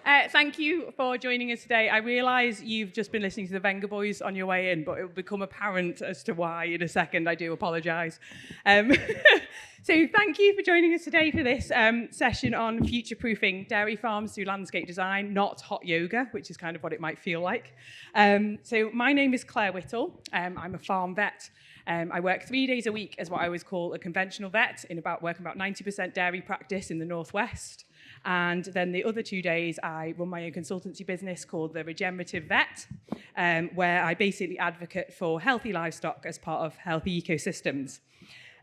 Thank you for joining us today. I realise you've just been listening to the Venga Boys on your way in, but it will become apparent as to why in a second. I do apologise. So thank you for joining us today for this session on future-proofing dairy farms through landscape design, not hot yoga, which is kind of what it might feel like. So my name is Claire Whittle. I'm a farm vet. I work 3 days a week as what I always call a conventional vet, working about 90% dairy practice in the northwest. And then the other 2 days, I run my own consultancy business called The Regenerative Vet, where I basically advocate for healthy livestock as part of healthy ecosystems.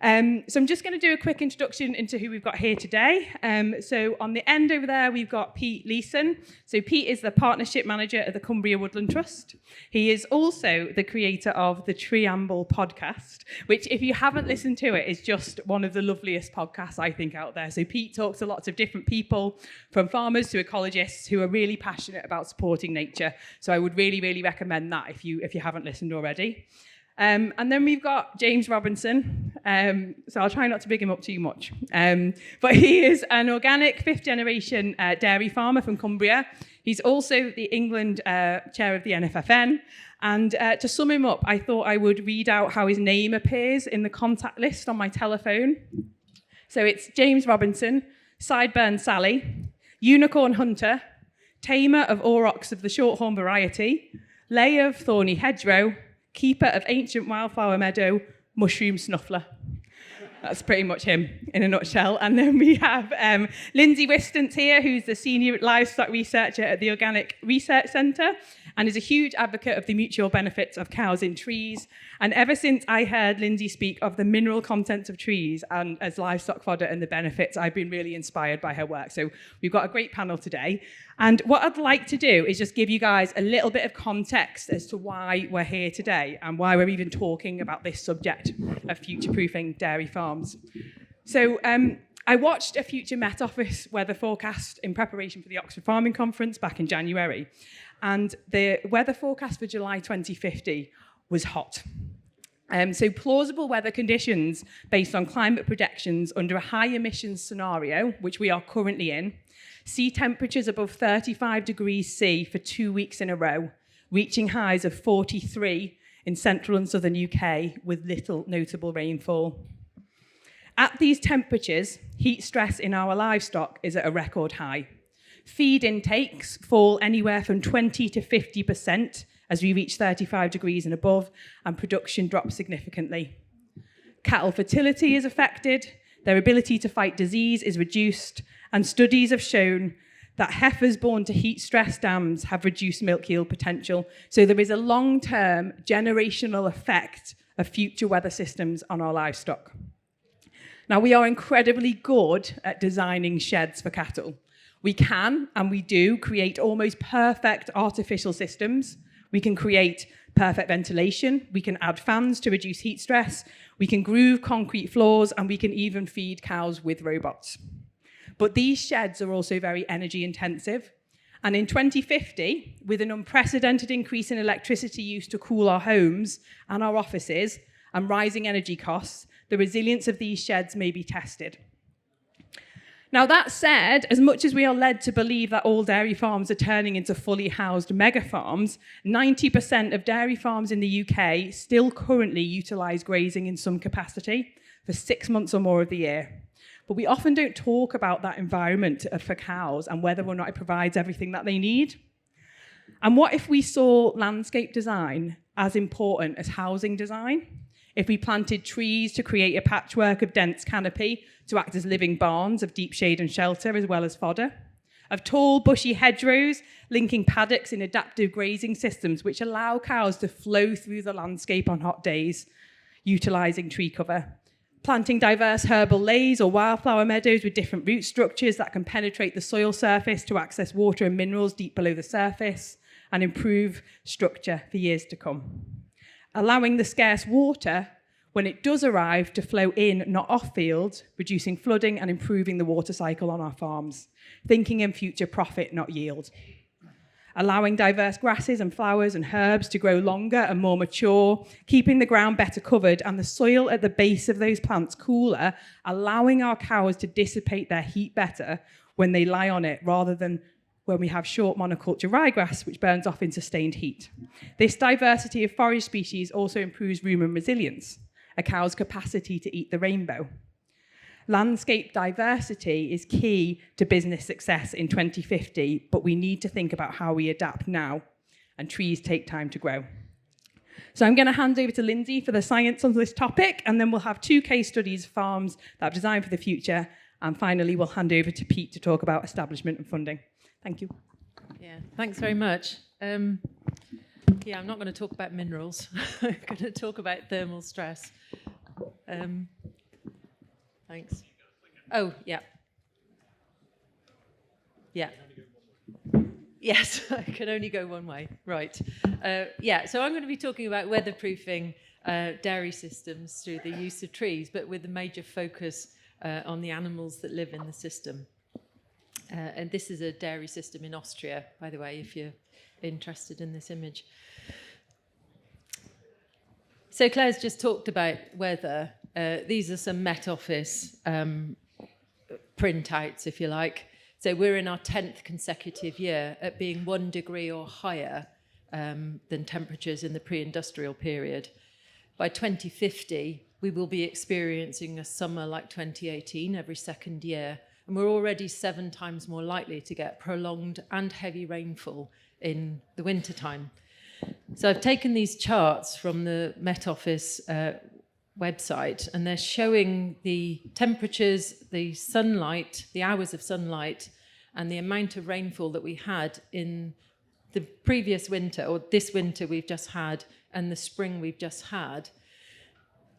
So I'm just going to do a quick introduction into who we've got here today. So on the end over there, we've got Pete Leeson. So Pete is the partnership manager at the Cumbria Woodland Trust. He is also the creator of the Treeamble podcast, which if you haven't listened to it, is just one of the loveliest podcasts I think out there. So Pete talks to lots of different people, from farmers to ecologists, who are really passionate about supporting nature. So I would really, really recommend that if you haven't listened already. And then we've got James Robinson, so I'll try not to big him up too much. But he is an organic fifth-generation dairy farmer from Cumbria. He's also the England chair of the NFFN. And to sum him up, I thought I would read out how his name appears in the contact list on my telephone. So it's James Robinson, Sideburn Sally, Unicorn Hunter, Tamer of aurochs of the Shorthorn variety, Layer of Thorny Hedgerow, Keeper of Ancient Wildflower Meadow, Mushroom Snuffler. That's pretty much him in a nutshell. And then we have Lindsay Whistance here, who's the senior livestock researcher at the Organic Research Centre and is a huge advocate of the mutual benefits of cows in trees. And ever since I heard Lindsay speak of the mineral contents of trees and as livestock fodder and the benefits, I've been really inspired by her work. So we've got a great panel today. And what I'd like to do is just give you guys a little bit of context as to why we're here today and why we're even talking about this subject of future-proofing dairy farms. So I watched a future Met Office weather forecast in preparation for the Oxford Farming Conference back in January. And the weather forecast for July 2050 was hot. So plausible weather conditions based on climate projections under a high emissions scenario, which we are currently in, sea temperatures above 35 degrees C for 2 weeks in a row, reaching highs of 43 in central and southern UK with little notable rainfall. At these temperatures, heat stress in our livestock is at a record high. Feed intakes fall anywhere from 20 to 50% as we reach 35 degrees and above, and production drops significantly. Cattle fertility is affected, their ability to fight disease is reduced, and studies have shown that heifers born to heat-stressed dams have reduced milk yield potential. So there is a long-term generational effect of future weather systems on our livestock. Now, we are incredibly good at designing sheds for cattle. We can, and we do, create almost perfect artificial systems. We can create perfect ventilation. We can add fans to reduce heat stress. We can groove concrete floors, and we can even feed cows with robots. But these sheds are also very energy intensive. And in 2050, with an unprecedented increase in electricity use to cool our homes and our offices and rising energy costs, the resilience of these sheds may be tested. Now, that said, as much as we are led to believe that all dairy farms are turning into fully housed mega farms, 90% of dairy farms in the UK still currently utilise grazing in some capacity for 6 months or more of the year. But we often don't talk about that environment for cows and whether or not it provides everything that they need. And what if we saw landscape design as important as housing design? If we planted trees to create a patchwork of dense canopy to act as living barns of deep shade and shelter as well as fodder, of tall bushy hedgerows linking paddocks in adaptive grazing systems which allow cows to flow through the landscape on hot days, utilising tree cover, planting diverse herbal lays or wildflower meadows with different root structures that can penetrate the soil surface to access water and minerals deep below the surface and improve structure for years to come. Allowing the scarce water, when it does arrive, to flow in, not off-field, reducing flooding and improving the water cycle on our farms, thinking in future profit, not yield. Allowing diverse grasses and flowers and herbs to grow longer and more mature, keeping the ground better covered and the soil at the base of those plants cooler, allowing our cows to dissipate their heat better when they lie on it rather than when we have short monoculture ryegrass, which burns off in sustained heat. This diversity of forage species also improves rumen resilience, a cow's capacity to eat the rainbow. Landscape diversity is key to business success in 2050, but we need to think about how we adapt now, and trees take time to grow. So I'm going to hand over to Lindsay for the science on this topic, and then we'll have 2 case studies of farms that are designed for the future, and finally we'll hand over to Pete to talk about establishment and funding. Thank you. Yeah, thanks very much. I'm not going to talk about minerals. I'm going to talk about thermal stress. Thanks. Oh, yeah. Yeah. Yes, I can only go one way. Right. So I'm going to be talking about weatherproofing dairy systems through the use of trees, but with a major focus on the animals that live in the system. And this is a dairy system in Austria, by the way, if you're interested in this image. So Claire's just talked about weather. These are some Met Office printouts, if you like. So we're in our 10th consecutive year at being 1 degree or higher than temperatures in the pre-industrial period. By 2050, we will be experiencing a summer like 2018 every second year, and we're already 7 times more likely to get prolonged and heavy rainfall in the wintertime. So I've taken these charts from the Met Office website, and they're showing the temperatures, the sunlight, the hours of sunlight, and the amount of rainfall that we had in the previous winter, or this winter we've just had, and the spring we've just had.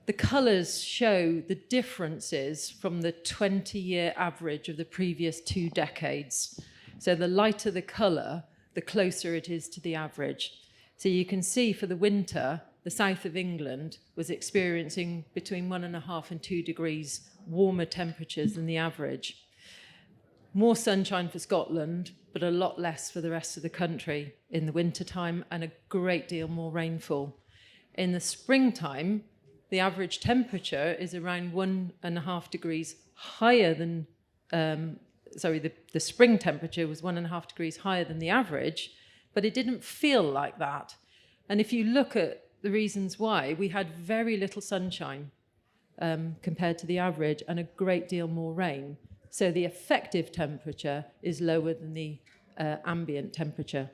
The colours show the differences from the 20-year average of the previous 2 decades. So the lighter the colour, the closer it is to the average. So you can see for the winter, the south of England was experiencing between 1.5 and 2 degrees warmer temperatures than the average. More sunshine for Scotland, but a lot less for the rest of the country in the wintertime, and a great deal more rainfall. In the springtime, the average temperature is around 1.5 degrees higher than, the spring temperature was 1.5 degrees higher than the average, but it didn't feel like that. And if you look at the reasons why, we had very little sunshine compared to the average and a great deal more rain. So the effective temperature is lower than the ambient temperature.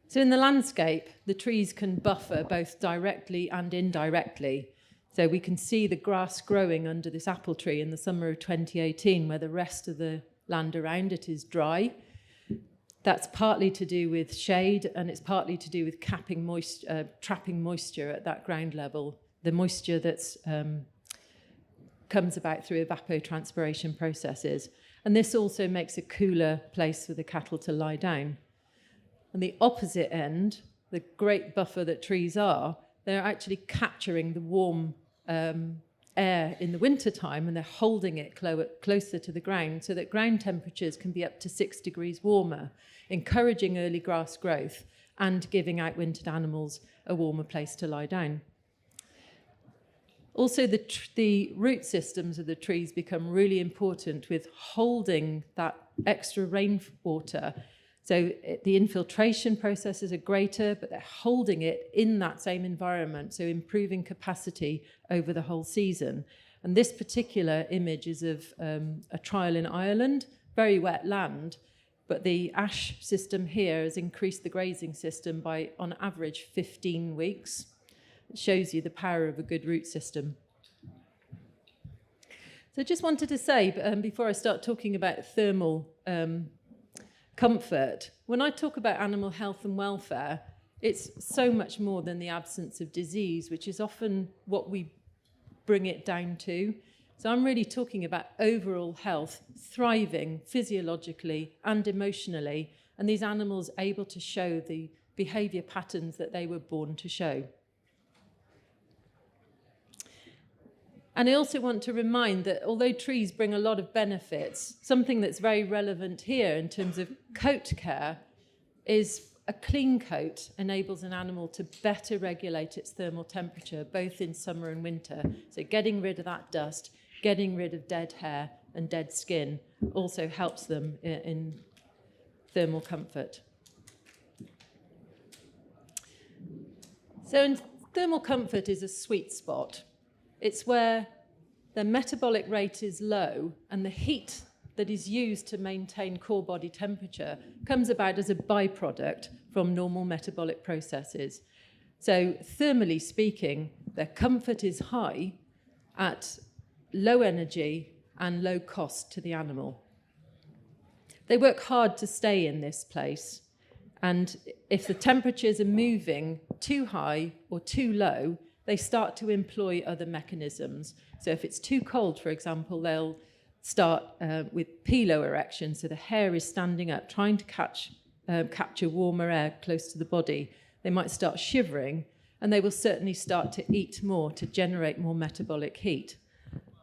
So in the landscape, the trees can buffer both directly and indirectly. So we can see the grass growing under this apple tree in the summer of 2018, where the rest of the land around it is dry. That's partly to do with shade, and it's partly to do with trapping moisture at that ground level, the moisture that's comes about through evapotranspiration processes. And this also makes a cooler place for the cattle to lie down. On the opposite end, the great buffer that trees are, they're actually capturing the warm air in the wintertime, and they're holding it closer to the ground so that ground temperatures can be up to 6 degrees warmer, encouraging early grass growth and giving outwintered animals a warmer place to lie down. Also, the root systems of the trees become really important with holding that extra rainwater. So the infiltration processes are greater, but they're holding it in that same environment, so improving capacity over the whole season. And this particular image is of a trial in Ireland, very wet land, but the ash system here has increased the grazing system by, on average, 15 weeks. It shows you the power of a good root system. So I just wanted to say, before I start talking about thermal comfort, when I talk about animal health and welfare, it's so much more than the absence of disease, which is often what we bring it down to. So I'm really talking about overall health, thriving physiologically and emotionally, and these animals able to show the behaviour patterns that they were born to show. And I also want to remind that although trees bring a lot of benefits, something that's very relevant here in terms of coat care is a clean coat enables an animal to better regulate its thermal temperature, both in summer and winter. So getting rid of that dust, getting rid of dead hair and dead skin also helps them in thermal comfort. So thermal comfort is a sweet spot. It's where the metabolic rate is low and the heat that is used to maintain core body temperature comes about as a byproduct from normal metabolic processes. So thermally speaking, their comfort is high at low energy and low cost to the animal. They work hard to stay in this place, and if the temperatures are moving too high or too low, they start to employ other mechanisms. So if it's too cold, for example, they'll start with pilo erection, so the hair is standing up, trying to capture warmer air close to the body. They might start shivering, and they will certainly start to eat more to generate more metabolic heat.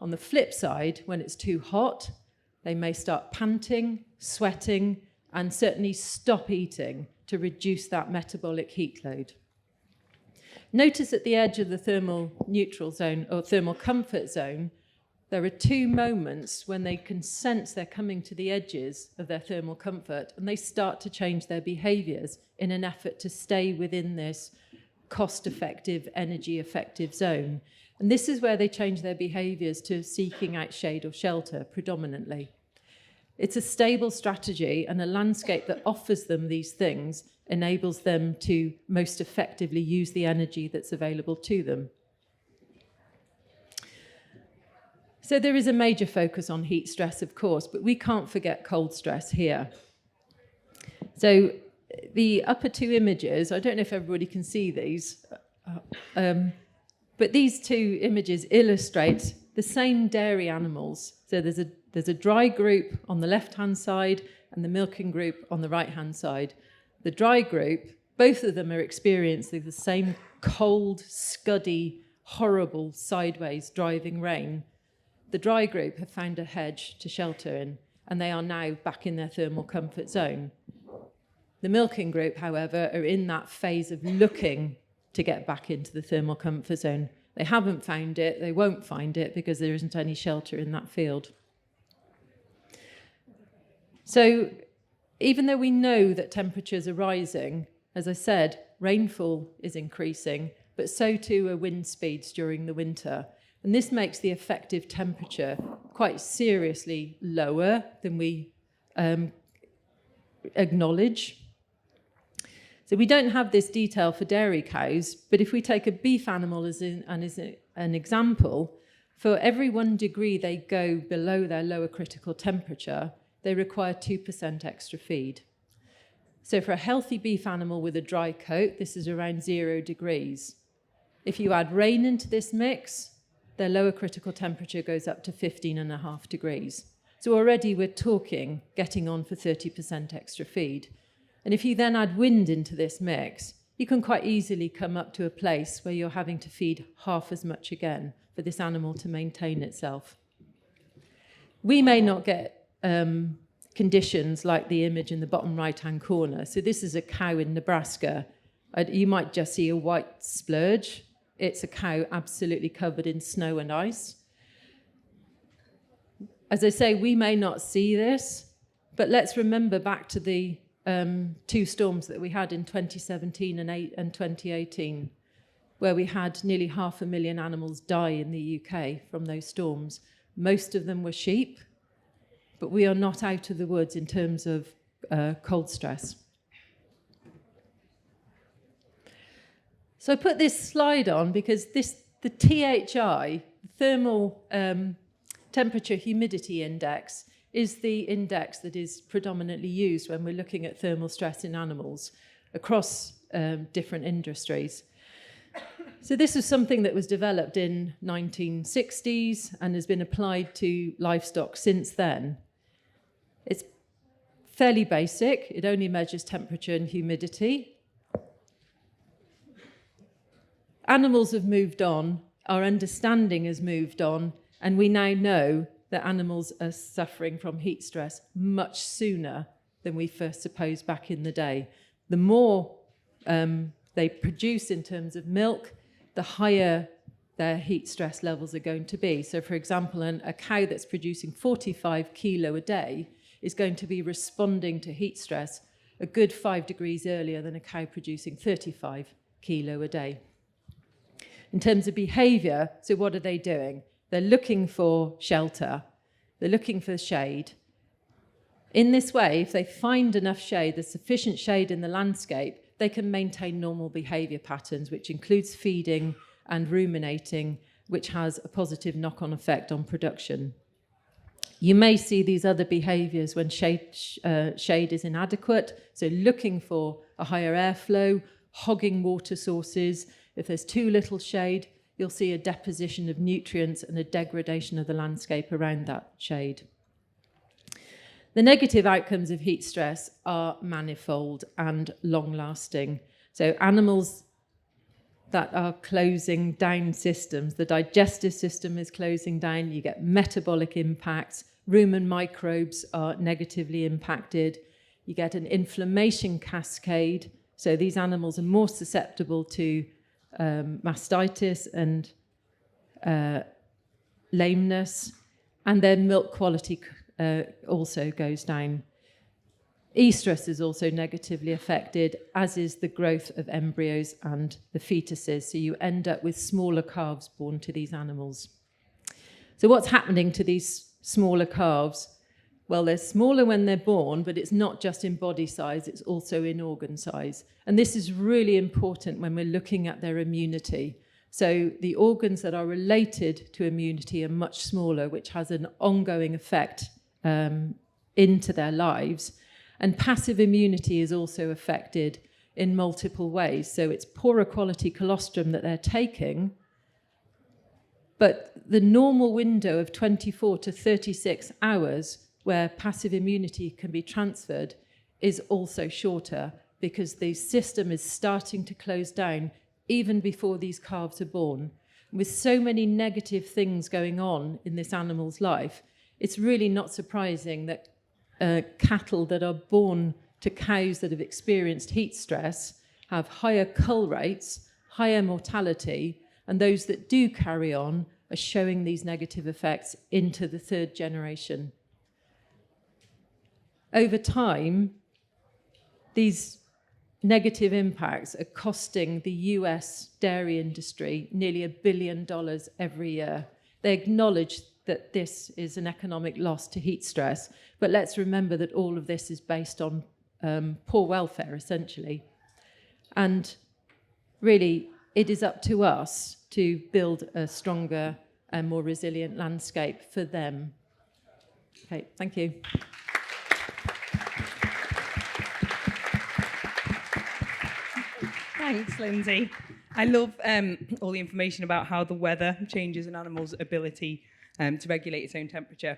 On the flip side, when it's too hot, they may start panting, sweating, and certainly stop eating to reduce that metabolic heat load. Notice at the edge of the thermal neutral zone or thermal comfort zone, there are two moments when they can sense they're coming to the edges of their thermal comfort, and they start to change their behaviours in an effort to stay within this cost-effective, energy-effective zone. And this is where they change their behaviours to seeking out shade or shelter predominantly. It's a stable strategy, and a landscape that offers them these things enables them to most effectively use the energy that's available to them. So there is a major focus on heat stress, of course, but we can't forget cold stress here. So the upper two images, I don't know if everybody can see these, but these two images illustrate the same dairy animals. So there's a dry group on the left-hand side and the milking group on the right-hand side. The dry group, both of them are experiencing the same cold, scuddy, horrible, sideways driving rain. The dry group have found a hedge to shelter in, and they are now back in their thermal comfort zone. The milking group, however, are in that phase of looking to get back into the thermal comfort zone. They haven't found it, they won't find it because there isn't any shelter in that field. So even though we know that temperatures are rising, as I said, rainfall is increasing, but so too are wind speeds during the winter. And this makes the effective temperature quite seriously lower than we acknowledge. So we don't have this detail for dairy cows, but if we take a beef animal as an example, for every 1 degree they go below their lower critical temperature, they require 2% extra feed. So for a healthy beef animal with a dry coat, this is around 0 degrees. If you add rain into this mix, their lower critical temperature goes up to 15.5 degrees. So already we're talking getting on for 30% extra feed. And if you then add wind into this mix, you can quite easily come up to a place where you're having to feed half as much again for this animal to maintain itself. We may not get conditions like the image in the bottom right-hand corner. So this is a cow in Nebraska. You might just see a white splurge. It's a cow absolutely covered in snow and ice. As I say, we may not see this, but let's remember back to the two storms that we had in 2017 and 2018, where we had nearly 500,000 animals die in the UK from those storms. Most of them were sheep, but we are not out of the woods in terms of cold stress. So I put this slide on because the THI, Thermal Temperature Humidity Index, is the index that is predominantly used when we're looking at thermal stress in animals across different industries. So this is something that was developed in 1960s and has been applied to livestock since then. It's fairly basic. It only measures temperature and humidity. Animals have moved on, our understanding has moved on, and we now know that animals are suffering from heat stress much sooner than we first supposed back in the day. The more they produce in terms of milk, the higher their heat stress levels are going to be. So, for example, a cow that's producing 45 kilo a day is going to be responding to heat stress a good 5 degrees earlier than a cow producing 35 kilo a day. In terms of behaviour, so what are they doing? They're looking for shelter, they're looking for shade. In this way, if they find enough shade, there's sufficient shade in the landscape, they can maintain normal behaviour patterns, which includes feeding and ruminating, which has a positive knock-on effect on production. You may see these other behaviours when shade is inadequate, so looking for a higher airflow, hogging water sources. If there's too little shade, you'll see a deposition of nutrients and a degradation of the landscape around that shade. The negative outcomes of heat stress are manifold and long-lasting. So animals that are closing down systems, the digestive system is closing down, you get metabolic impacts, rumen microbes are negatively impacted, you get an inflammation cascade, so these animals are more susceptible to mastitis and lameness, and their milk quality also goes down. Estrus is also negatively affected, as is the growth of embryos and the fetuses. So you end up with smaller calves born to these animals. So what's happening to these smaller calves? Well, they're smaller when they're born, but it's not just in body size, it's also in organ size. And this is really important when we're looking at their immunity. So the organs that are related to immunity are much smaller, which has an ongoing effect into their lives. And passive immunity is also affected in multiple ways. So it's poorer quality colostrum that they're taking, but the normal window of 24 to 36 hours where passive immunity can be transferred is also shorter, because the system is starting to close down even before these calves are born. With so many negative things going on in this animal's life, it's really not surprising that cattle that are born to cows that have experienced heat stress have higher cull rates, higher mortality, and those that do carry on are showing these negative effects into the third generation. Over time, these negative impacts are costing the US dairy industry nearly $1 billion every year. They acknowledge that this is an economic loss to heat stress, but let's remember that all of this is based on poor welfare, essentially. And really, it is up to us to build a stronger and more resilient landscape for them. Okay, thank you. Thanks, Lindsay. I love all the information about how the weather changes an animal's ability to regulate its own temperature.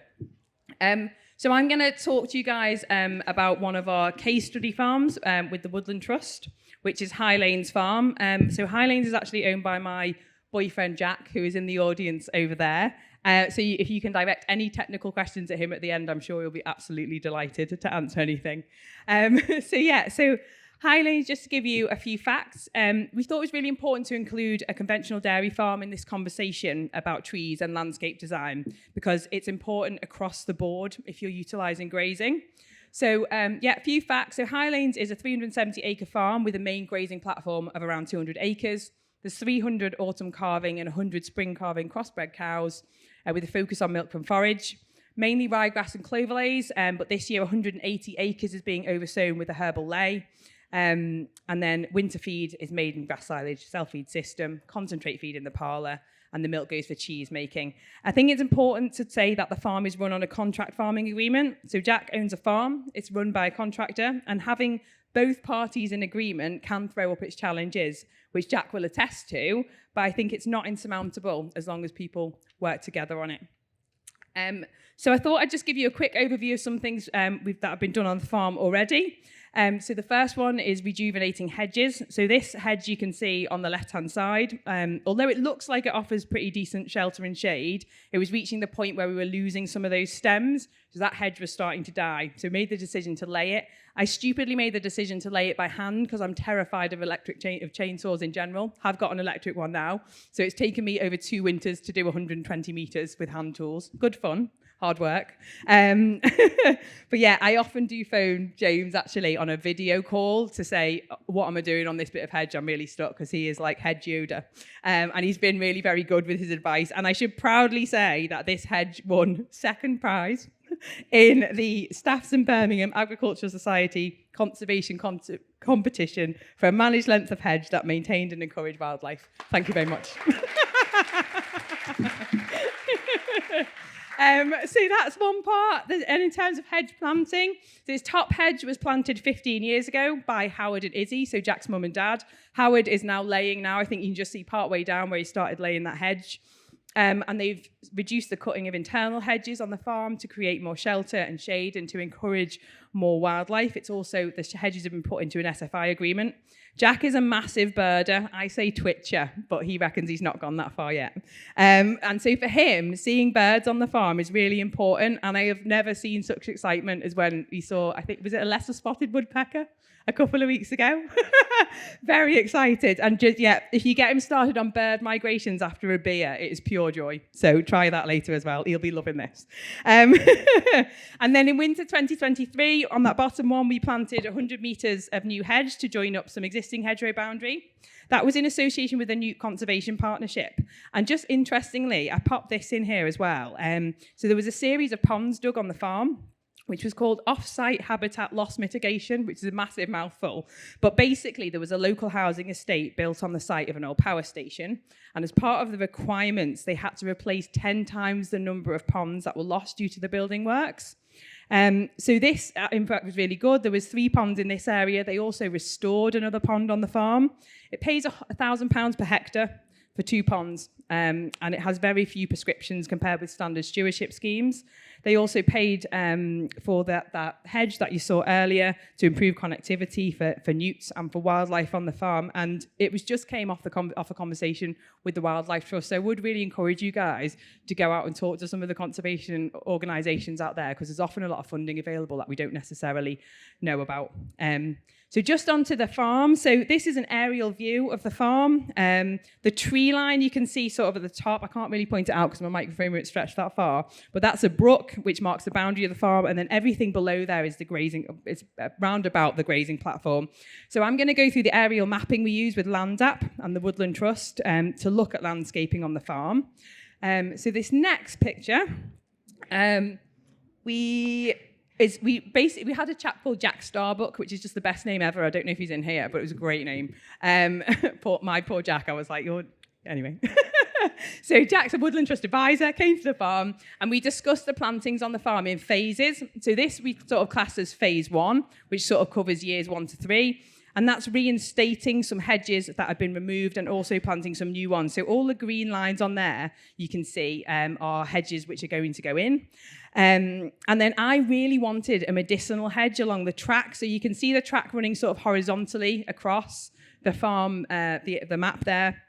So I'm going to talk to you guys about one of our case study farms with the Woodland Trust, which is High Lanes Farm. So High Lanes is actually owned by my boyfriend Jack, who is in the audience over there. So if you can direct any technical questions at him at the end, I'm sure he'll be absolutely delighted to answer anything. So High Lanes, just to give you a few facts, we thought it was really important to include a conventional dairy farm in this conversation about trees and landscape design, because it's important across the board if you're utilising grazing. So a few facts. So High Lanes is a 370-acre farm with a main grazing platform of around 200 acres. There's 300 autumn calving and 100 spring calving crossbred cows with a focus on milk from forage. Mainly ryegrass and clover-lays, but this year 180 acres is being oversown with a herbal lay. And then winter feed is made in grass silage, self-feed system, concentrate feed in the parlour, and the milk goes for cheese making. I think it's important to say that the farm is run on a contract farming agreement. So Jack owns a farm, it's run by a contractor, and having both parties in agreement can throw up its challenges, which Jack will attest to, but I think it's not insurmountable as long as people work together on it. So I thought I'd just give you a quick overview of some things that have been done on the farm already. So the first one is rejuvenating hedges. So this hedge you can see on the left-hand side, although it looks like it offers pretty decent shelter and shade, it was reaching the point where we were losing some of those stems. So that hedge was starting to die. So made the decision to lay it. I stupidly made the decision to lay it by hand because I'm terrified of chainsaws in general. Have got an electric one now. So it's taken me over 2 winters to do 120 meters with hand tools. Good fun. Hard work. But yeah, I often do phone James actually on a video call to say, what am I doing on this bit of hedge? I'm really stuck, because he is like hedge Yoda. And he's been really very good with his advice. And I should proudly say that this hedge won second prize in the Staffs and Birmingham Agricultural Society Conservation Competition for a managed length of hedge that maintained and encouraged wildlife. Thank you very much. So that's one part. And in terms of hedge planting, this top hedge was planted 15 years ago by Howard and Izzy, so Jack's mum and dad. Howard is now laying now. I think you can just see part way down where he started laying that hedge. And they've reduced the cutting of internal hedges on the farm to create more shelter and shade and to encourage more wildlife. It's also, the hedges have been put into an SFI agreement. Jack is a massive birder. I say twitcher, but he reckons he's not gone that far yet. And so for him, seeing birds on the farm is really important. And I have never seen such excitement as when he saw, I think, was it a lesser spotted woodpecker a couple of weeks ago? Very excited. And just, yeah, if you get him started on bird migrations after a beer, it is pure joy. So try that later as well. He'll be loving this. And then in winter 2023, on that bottom one, we planted 100 metres of new hedge to join up some existing hedgerow boundary. That was in association with the Newt Conservation Partnership. And just interestingly, I popped this in here as well. So there was a series of ponds dug on the farm, which was called Off-Site Habitat Loss Mitigation, which is a massive mouthful. But basically, there was a local housing estate built on the site of an old power station. And as part of the requirements, they had to replace 10 times the number of ponds that were lost due to the building works. So this, in fact, was really good. There was 3 ponds in this area. They also restored another pond on the farm. It pays £1,000 per hectare for 2 ponds, and it has very few prescriptions compared with standard stewardship schemes. They also paid for that hedge that you saw earlier to improve connectivity for newts and for wildlife on the farm. And it was just came off a conversation with the Wildlife Trust. So I would really encourage you guys to go out and talk to some of the conservation organisations out there, because there's often a lot of funding available that we don't necessarily know about. So just onto the farm. So this is an aerial view of the farm. The tree line you can see sort of at the top. I can't really point it out because my microphone won't stretch that far. But that's a brook which marks the boundary of the farm. And then everything below there is the grazing. It's round about the grazing platform. So I'm going to go through the aerial mapping we use with LandApp and the Woodland Trust to look at landscaping on the farm. So this next picture, we had a chap called Jack Starbuck, which is just the best name ever. I don't know if he's in here, but it was a great name. My poor Jack, I was like, anyway. So Jack's a Woodland Trust advisor, came to the farm, and we discussed the plantings on the farm in phases. So this we sort of class as phase 1, which sort of covers years 1 to 3. And that's reinstating some hedges that have been removed and also planting some new ones. So all the green lines on there, you can see, are hedges which are going to go in. And then I really wanted a medicinal hedge along the track. So you can see the track running sort of horizontally across the farm, the map there.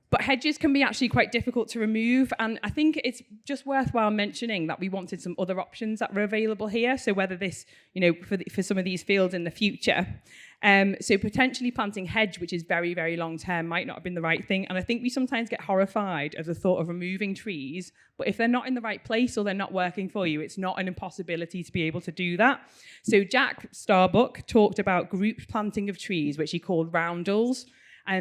But hedges can be actually quite difficult to remove. And I think it's just worthwhile mentioning that we wanted some other options that were available here. So whether this, for some of these fields in the future. So potentially planting hedge, which is very, very long term, might not have been the right thing. And I think we sometimes get horrified at the thought of removing trees. But if they're not in the right place or they're not working for you, it's not an impossibility to be able to do that. So Jack Starbuck talked about group planting of trees, which he called roundels.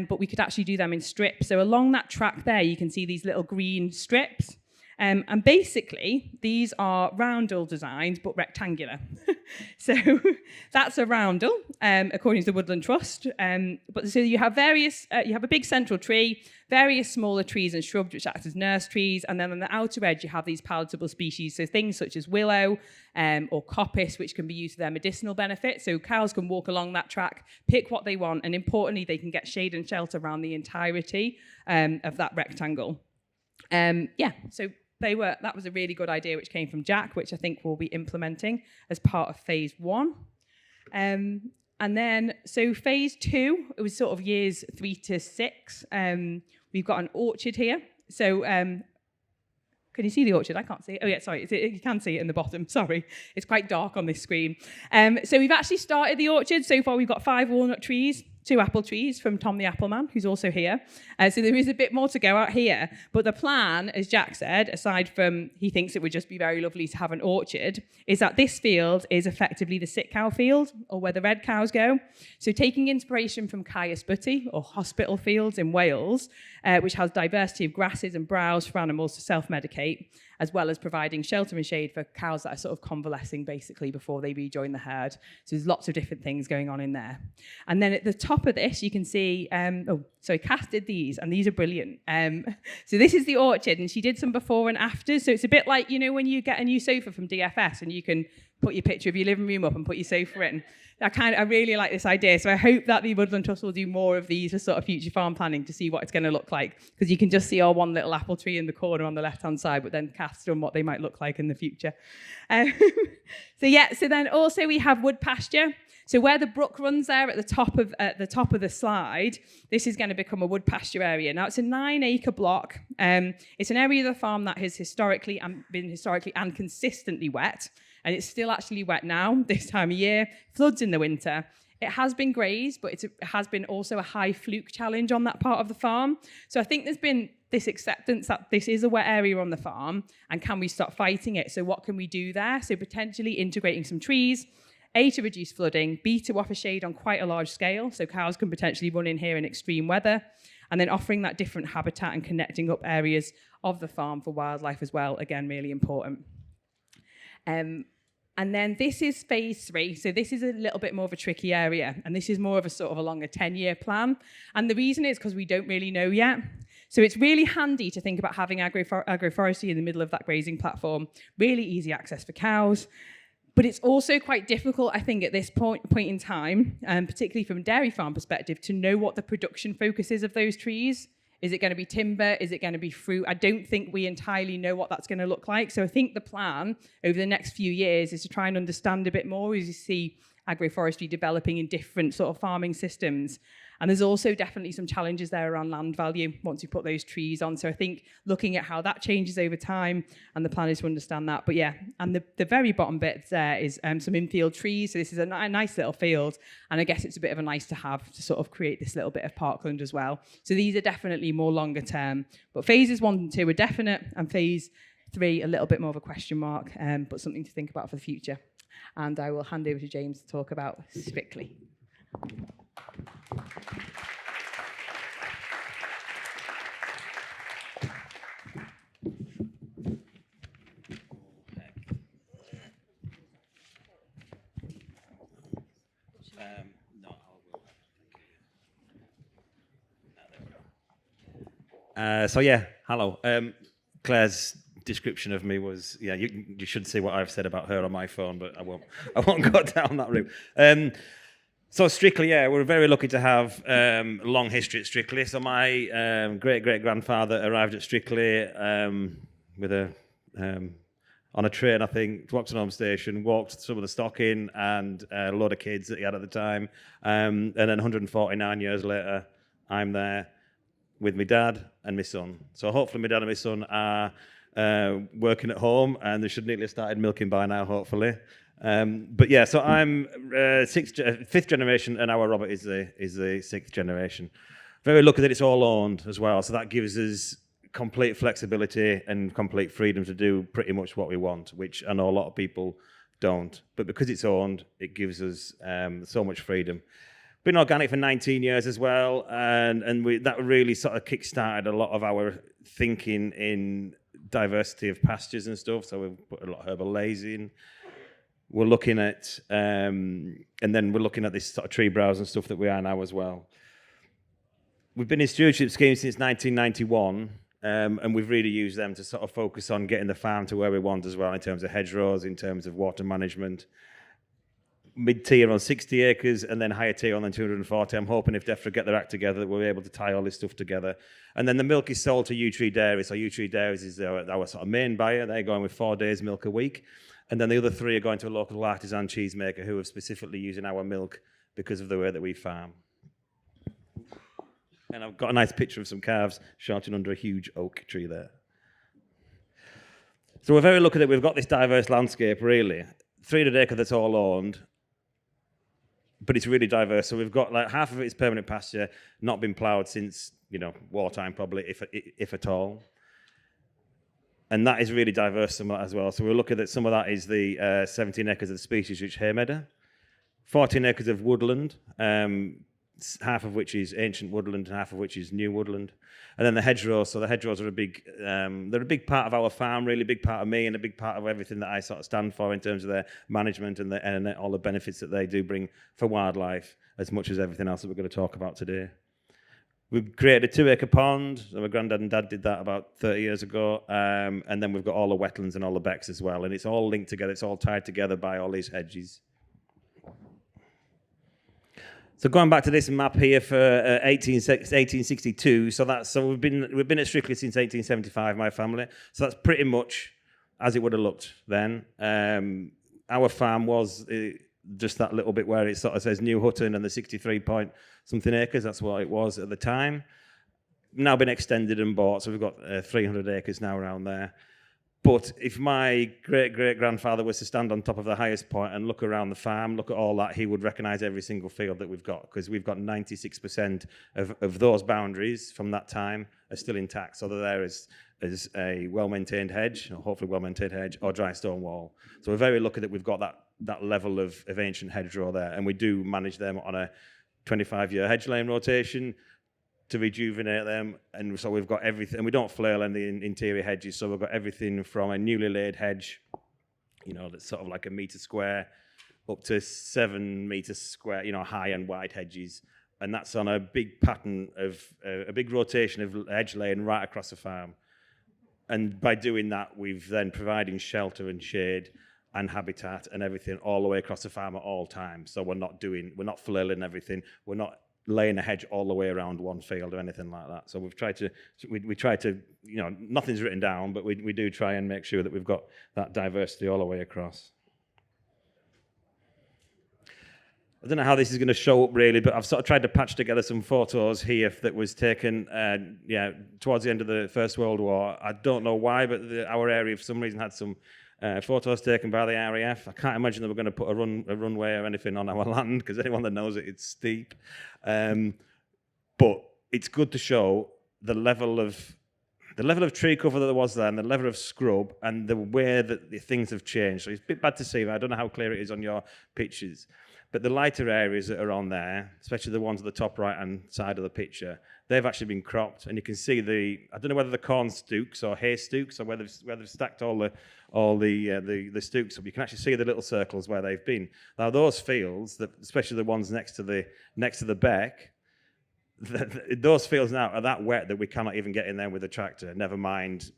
But we could actually do them in strips. So along that track there, you can see these little green strips. And basically, these are roundel designs, but rectangular. So that's a roundel, according to the Woodland Trust. But so you have you have a big central tree, various smaller trees and shrubs which act as nurse trees, and then on the outer edge you have these palatable species, so things such as willow or coppice, which can be used for their medicinal benefit. So cows can walk along that track, pick what they want, and importantly, they can get shade and shelter around the entirety of that rectangle. So that was a really good idea which came from Jack, which I think we'll be implementing as part of phase 1. And then, so phase 2, it was sort of years 3 to 6. We've got an orchard here. So Can you see the orchard? I can't see it. Oh, yeah, sorry. You can see it in the bottom. Sorry. It's quite dark on this screen. So we've actually started the orchard. So far, we've got 5 walnut trees, 2 apple trees from Tom the Appleman, who's also here. So there is a bit more to go out here. But the plan, as Jack said, aside from he thinks it would just be very lovely to have an orchard, is that this field is effectively the sick cow field, or where the red cows go. So taking inspiration from Caius Butty, or hospital fields in Wales, which has diversity of grasses and browse for animals to self-medicate, as well as providing shelter and shade for cows that are sort of convalescing basically before they rejoin the herd. So there's lots of different things going on in there. And then at the top of this, you can see, Cass did these, and these are brilliant. So this is the orchard, and she did some before and after. So it's a bit like, when you get a new sofa from DFS and you can put your picture of your living room up and put your sofa in. I really like this idea. So I hope that the Woodland Trust will do more of these for sort of future farm planning to see what it's going to look like. Because you can just see our one little apple tree in the corner on the left-hand side, but then cast on what they might look like in the future. So then also we have wood pasture. So where the brook runs there at the top of the slide, this is going to become a wood pasture area. Now it's a 9-acre block. It's an area of the farm that has been historically and consistently wet. And it's still actually wet now, this time of year, floods in the winter. It has been grazed, but it has been also a high fluke challenge on that part of the farm. So I think there's been this acceptance that this is a wet area on the farm, and can we stop fighting it? So what can we do there? So potentially integrating some trees, A, to reduce flooding, B, to offer shade on quite a large scale, so cows can potentially run in here in extreme weather, and then offering that different habitat and connecting up areas of the farm for wildlife as well, again, really important. And then this is phase 3. So this is a little bit more of a tricky area. And this is more of a sort of along a 10-year plan. And the reason is because we don't really know yet. So it's really handy to think about having agroforestry in the middle of that grazing platform. Really easy access for cows. But it's also quite difficult, I think, at this point in time, particularly from a dairy farm perspective, to know what the production focus is of those trees. Is it going to be timber? Is it going to be fruit? I don't think we entirely know what that's going to look like. So I think the plan over the next few years is to try and understand a bit more as you see agroforestry developing in different sort of farming systems. And there's also definitely some challenges there around land value once you put those trees on. So I think looking at how that changes over time, and the plan is to understand that. But yeah, and the very bottom bit there is some infield trees. So this is a nice little field. And I guess it's a bit of a nice to have to sort of create this little bit of parkland as well. So these are definitely more longer term. But phases 1 and 2 are definite, and phase 3 a little bit more of a question mark, but something to think about for the future. And I will hand over to James to talk about Strictly. Hello. Claire's description of me was, you should see what I've said about her on my phone, but I won't go down that route. So Strictly, we're very lucky to have a long history at Strictly. So my great-great-grandfather arrived at Strictly with on a train, I think, to Oxenholme Station, walked some of the stock in and a load of kids that he had at the time. And then 149 years later, I'm there with my dad and my son. So hopefully my dad and my son are working at home, and they should neatly have started milking by now, hopefully. So I'm fifth generation, and our Robert is the 6th generation. Very lucky that it's all owned as well, so that gives us complete flexibility and complete freedom to do pretty much what we want, which I know a lot of people don't. But because it's owned, it gives us so much freedom. Been organic for 19 years as well, and that really sort of kick-started a lot of our thinking in diversity of pastures and stuff. So we've put a lot of herbal lays in. We're looking at, and then we're looking at this sort of tree browse and stuff that we are now as well. We've been in stewardship schemes since 1991, and we've really used them to sort of focus on getting the farm to where we want as well, in terms of hedgerows, in terms of water management. Mid-tier on 60 acres, and then higher tier on 240. I'm hoping if DEFRA get their act together, that we'll be able to tie all this stuff together. And then the milk is sold to Yew Tree Dairy. So Yew Tree Dairies is our sort of main buyer. They're going with 4 days milk a week. And then the other 3 are going to a local artisan cheesemaker who are specifically using our milk because of the way that we farm. And I've got a nice picture of some calves shouting under a huge oak tree there. So we're very lucky that we've got this diverse landscape, really. 300 acre that's all owned, but it's really diverse. So we've got like half of it is permanent pasture, not been ploughed since, wartime probably, if at all. And that is really diverse as well. So we're looking at some of that is the 17 acres of species-rich hay meadow, 14 acres of woodland, half of which is ancient woodland and half of which is new woodland. And then the hedgerows. So the hedgerows are they're a big part of our farm, really big part of me and a big part of everything that I sort of stand for in terms of their management and all the benefits that they do bring for wildlife, as much as everything else that we're going to talk about today. We've created a 2-acre pond. So my granddad and dad did that about 30 years ago. And then we've got all the wetlands and all the becks as well. And it's all linked together. It's all tied together by all these hedges. So going back to this map here for 1862, so we've been at Strictly since 1875, my family. So that's pretty much as it would have looked then. Our farm was just that little bit where it sort of says New Hutton and the 63 point something acres. That's what it was at the time. Now been extended and bought, so we've got 300 acres now around there. But if my great-great-grandfather was to stand on top of the highest point and look around the farm, look at all that, he would recognise every single field that we've got, because we've got 96% of those boundaries from that time are still intact. So they're there as a well-maintained hedge, or hopefully well-maintained hedge, or dry stone wall. So we're very lucky that we've got that level of ancient hedgerow there, and we do manage them on a 25-year hedge lane rotation to rejuvenate them. And so we've got everything, and we don't flail in the interior hedges, so we've got everything from a newly laid hedge, that's sort of like a metre square, up to 7 metres square, high and wide hedges. And that's on a big pattern of a big rotation of hedge laying right across the farm. And by doing that, we've then providing shelter and shade and habitat and everything all the way across the farm at all times. So we're not flailing everything. We're not laying a hedge all the way around one field or anything like that. So we try to, nothing's written down, but we do try and make sure that we've got that diversity all the way across. I don't know how this is going to show up really, but I've sort of tried to patch together some photos here that was taken, towards the end of the First World War. I don't know why, but our area for some reason had some photos taken by the RAF. I can't imagine they were going to put a runway or anything on our land, because anyone that knows it, it's steep. But it's good to show the level of tree cover that there was there, and the level of scrub, and the way that the things have changed. So it's a bit bad to see, but I don't know how clear it is on your pictures. But the lighter areas that are on there, especially the ones at the top right-hand side of the picture, they've actually been cropped, and you can see I don't know whether the corn stooks or hay stooks, or whether they've stacked all the stooks up. You can actually see the little circles where they've been. Now those fields, especially the ones next to the beck, those fields now are that wet that we cannot even get in there with a tractor. Never mind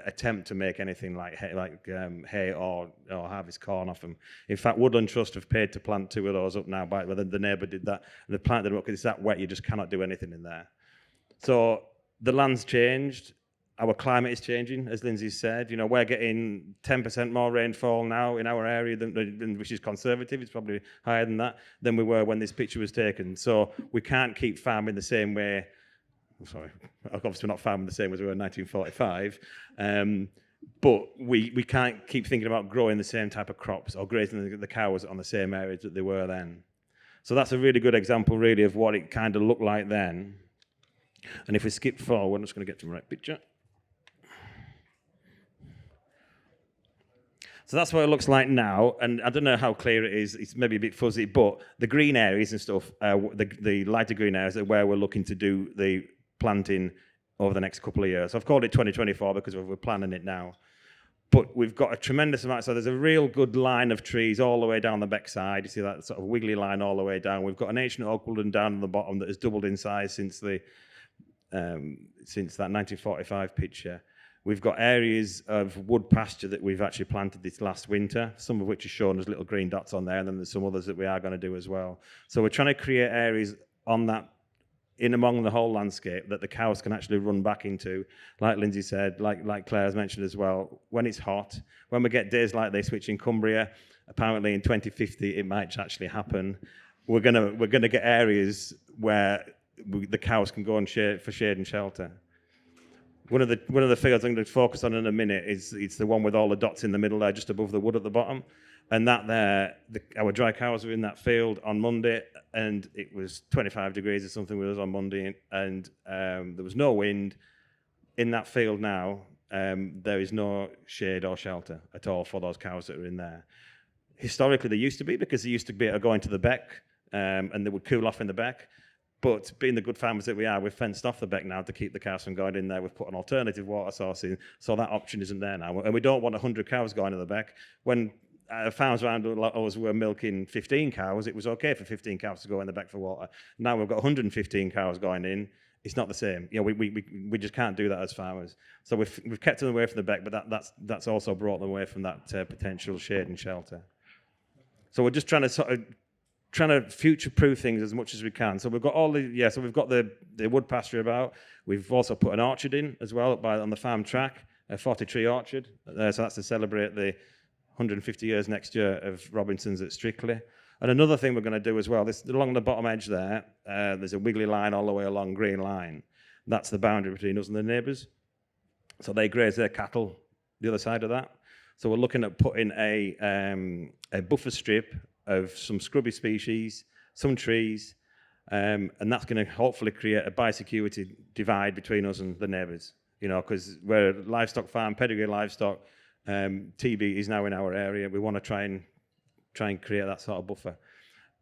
attempt to make anything like hay or harvest corn off them. In fact, Woodland Trust have paid to plant 2 of those up now. The neighbour did that, and they planted them up because it's that wet you just cannot do anything in there. So the land's changed. Our climate is changing, as Lindsay said. We're getting 10% more rainfall now in our area, which is conservative. It's probably higher than that than we were when this picture was taken. So we can't keep farming the same way. Obviously we're not farming the same as we were in 1945, but we can't keep thinking about growing the same type of crops or grazing the cows on the same areas that they were then. So that's a really good example, really, of what it kind of looked like then. And if we skip forward, I'm just going to get to the right picture. So that's what it looks like now, and I don't know how clear it is. It's maybe a bit fuzzy, but the green areas and stuff, the lighter green areas are where we're looking to do the planting over the next couple of years. So I've called it 2024 because we're planning it now. But we've got a tremendous amount. So there's a real good line of trees all the way down the back side. You see that sort of wiggly line all the way down. We've got an ancient oak woodland down on the bottom that has doubled in size since that 1945 picture. We've got areas of wood pasture that we've actually planted this last winter, some of which are shown as little green dots on there, and then there's some others that we are going to do as well. So we're trying to create areas on that, in among the whole landscape, that the cows can actually run back into, like Lindsay said, like Claire has mentioned as well. When it's hot, when we get days like this, which in Cumbria, apparently in 2050 it might actually happen, we're gonna get areas where the cows can go and shade and shelter. One of the fields I'm going to focus on in a minute is it's the one with all the dots in the middle there, just above the wood at the bottom. And that there, our dry cows were in that field on Monday, and it was 25 degrees or something with us on Monday, and there was no wind. In that field now, there is no shade or shelter at all for those cows that are in there. Historically, there used to be, because they used to be able to go into the beck, and they would cool off in the beck. But being the good farmers that we are, we've fenced off the beck now to keep the cows from going in there. We've put an alternative water source in, so that option isn't there now. And we don't want 100 cows going to the beck. When farms around us were milking 15 cows, it was okay for 15 cows to go in the beck for water. Now we've got 115 cows going in. It's not the same. You know, we just can't do that as farmers. So we've kept them away from the beck, but that's also brought them away from that potential shade and shelter. So we're just trying to future-proof things as much as we can. So we've got we've got the wood pasture about. We've also put an orchard in as well on the farm track, a 40-tree orchard. So that's to celebrate the 150 years next year of Robinson's at Strictly. And another thing we're going to do as well, along the bottom edge there, there's a wiggly line all the way along green line. That's the boundary between us and the neighbours. So they graze their cattle the other side of that. So we're looking at putting a buffer strip of some scrubby species, some trees, and that's going to hopefully create a biosecurity divide between us and the neighbours. You know, because we're a livestock farm, pedigree livestock. TB is now in our area. We want to try and create that sort of buffer.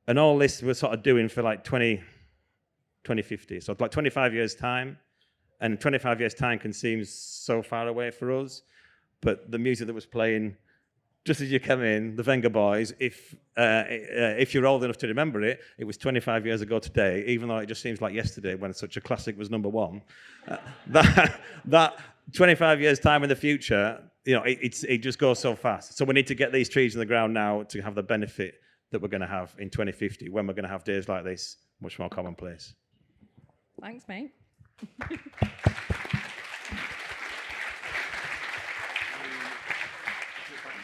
And all this we're sort of doing for like 2050. So it's like 25 years' time. And 25 years' time can seem so far away for us. But the music that was playing just as you come in, the Venga Boys, if you're old enough to remember it, it was 25 years ago today, even though it just seems like yesterday when such a classic was number one. That 25 years' time in the future, you know, it just goes so fast. So we need to get these trees in the ground now to have the benefit that we're going to have in 2050 when we're going to have days like this much more commonplace. Thanks, mate.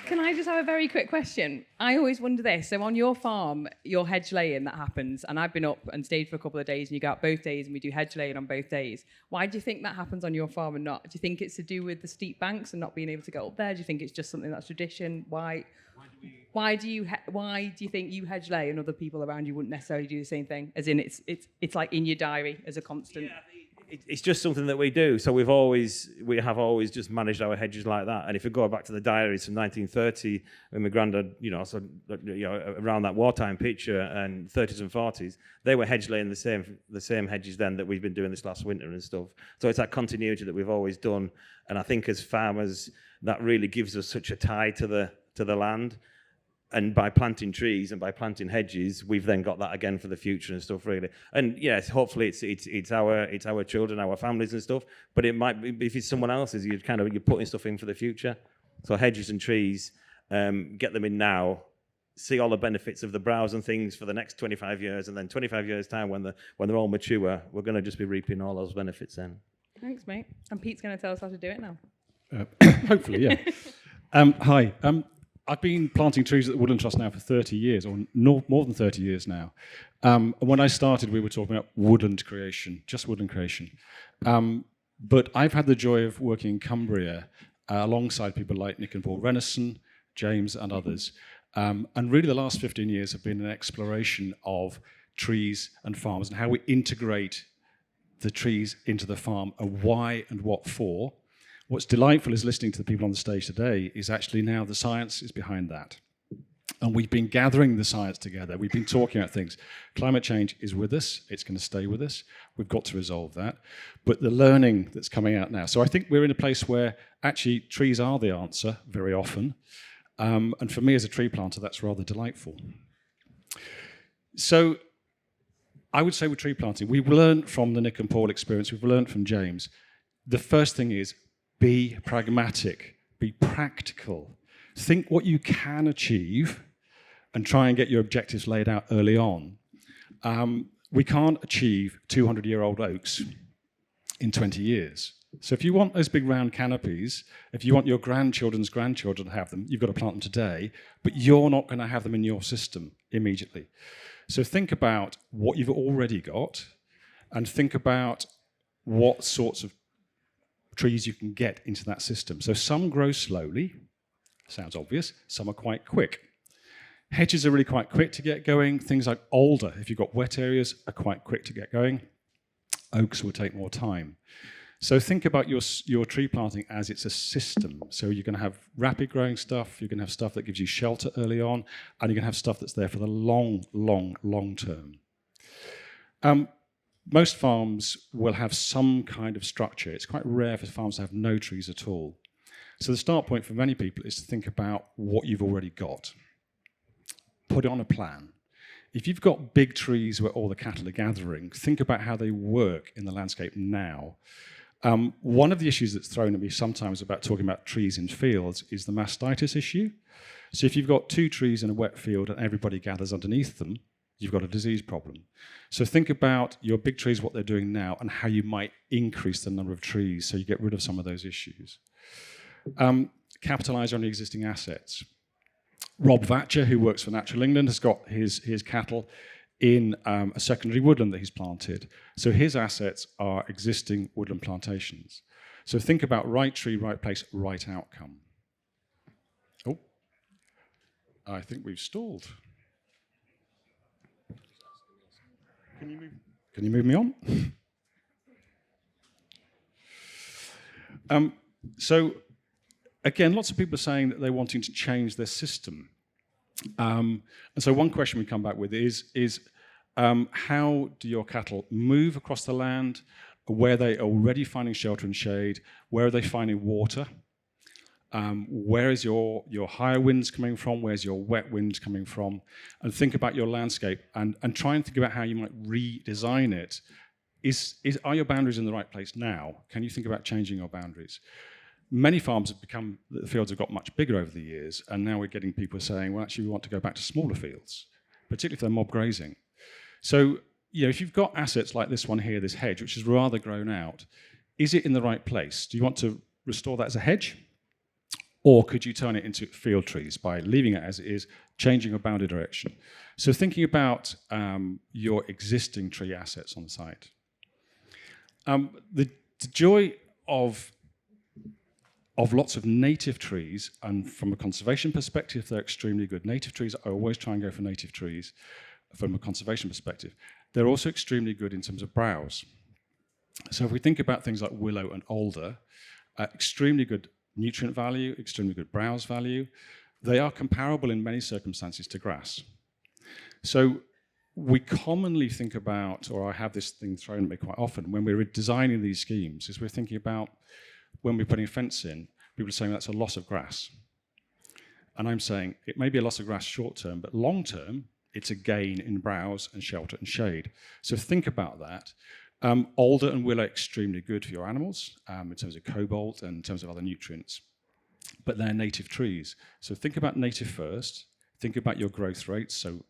Can I just have a very quick question? I always wonder this. So on your farm, your hedge laying that happens, and I've been up and stayed for a couple of days, and you go out both days, and we do hedge laying on both days. Why do you think that happens on your farm and not? Do you think it's to do with the steep banks and not being able to get up there? Do you think it's just something that's tradition? Why do you think you hedge lay and other people around you wouldn't necessarily do the same thing? As in, it's like in your diary as a constant. Yeah, it's just something that we do. So we have always just managed our hedges like that. And if you go back to the diaries from 1930, when my granddad, around that wartime picture and 30s and 40s, they were hedge laying the same hedges then that we've been doing this last winter and stuff. So it's that continuity that we've always done. And I think as farmers, that really gives us such a tie to the land. And by planting trees and by planting hedges, we've then got that again for the future and stuff, really. And yes, hopefully it's our children, our families and stuff. But it might be if it's someone else's, you're putting stuff in for the future. So hedges and trees, get them in now. See all the benefits of the browse and things for the next 25 years, and then 25 years time when they're all mature, we're going to just be reaping all those benefits then. Thanks, mate. And Pete's going to tell us how to do it now. Hopefully, yeah. Hi. I've been planting trees at the Woodland Trust now for 30 years, or more than 30 years now. When I started, we were talking about woodland creation, just woodland creation. But I've had the joy of working in Cumbria alongside people like Nick and Paul Renison, James and others. And really the last 15 years have been an exploration of trees and farms and how we integrate the trees into the farm, and why and what for. What's delightful is listening to the people on the stage today is actually now the science is behind that. And we've been gathering the science together. We've been talking about things. Climate change is with us. It's going to stay with us. We've got to resolve that. But the learning that's coming out now. So I think we're in a place where actually trees are the answer very often. And for me as a tree planter, that's rather delightful. So I would say with tree planting, we've learned from the Nick and Paul experience. We've learned from James. The first thing is, be pragmatic, be practical. Think what you can achieve and try and get your objectives laid out early on. We can't achieve 200-year-old oaks in 20 years. So if you want those big round canopies, if you want your grandchildren's grandchildren to have them, you've got to plant them today, but you're not going to have them in your system immediately. So think about what you've already got and think about what sorts of trees you can get into that system. So some grow slowly, sounds obvious, some are quite quick. Hedges are really quite quick to get going. Things like alder, if you've got wet areas, are quite quick to get going. Oaks will take more time. So think about your tree planting as it's a system. So you're going to have rapid growing stuff, you're going to have stuff that gives you shelter early on, and you're going to have stuff that's there for the long, long, long term. Most farms will have some kind of structure. It's quite rare for farms to have no trees at all. So the start point for many people is to think about what you've already got. Put it on a plan. If you've got big trees where all the cattle are gathering, think about how they work in the landscape now. One of the issues that's thrown at me sometimes about talking about trees in fields is the mastitis issue. So if you've got 2 trees in a wet field and everybody gathers underneath them, you've got a disease problem. So think about your big trees, what they're doing now, and how you might increase the number of trees so you get rid of some of those issues. Capitalise on your existing assets. Rob Vatcher, who works for Natural England, has got his cattle in a secondary woodland that he's planted. So his assets are existing woodland plantations. So think about right tree, right place, right outcome. Oh, I think we've stalled. Can you move me on? So again, lots of people are saying that they're wanting to change their system. And so one question we come back with is how do your cattle move across the land? Where are they already finding shelter and shade? Where are they finding water? Where is your higher winds coming from? Where's your wet winds coming from? And think about your landscape and try and think about how you might redesign it. Are your boundaries in the right place now? Can you think about changing your boundaries? Many farms the fields have got much bigger over the years, and now we're getting people saying, well, actually, we want to go back to smaller fields, particularly if they're mob grazing. So, if you've got assets like this one here, this hedge, which is rather grown out, is it in the right place? Do you want to restore that as a hedge? Or could you turn it into field trees by leaving it as it is, changing your boundary direction? So thinking about your existing tree assets on the site. The joy of lots of native trees, and from a conservation perspective, they're extremely good. Native trees, I always try and go for native trees from a conservation perspective. They're also extremely good in terms of browse. So if we think about things like willow and alder, extremely good nutrient value, extremely good browse value. They are comparable in many circumstances to grass. So we commonly think about, or I have this thing thrown at me quite often, when we're designing these schemes, is we're thinking about when we're putting a fence in, people are saying that's a loss of grass. And I'm saying it may be a loss of grass short term, but long term, it's a gain in browse and shelter and shade. So think about that. Alder and willow are extremely good for your animals in terms of cobalt and in terms of other nutrients, but they're native trees. So think about native first, think about your growth rates. So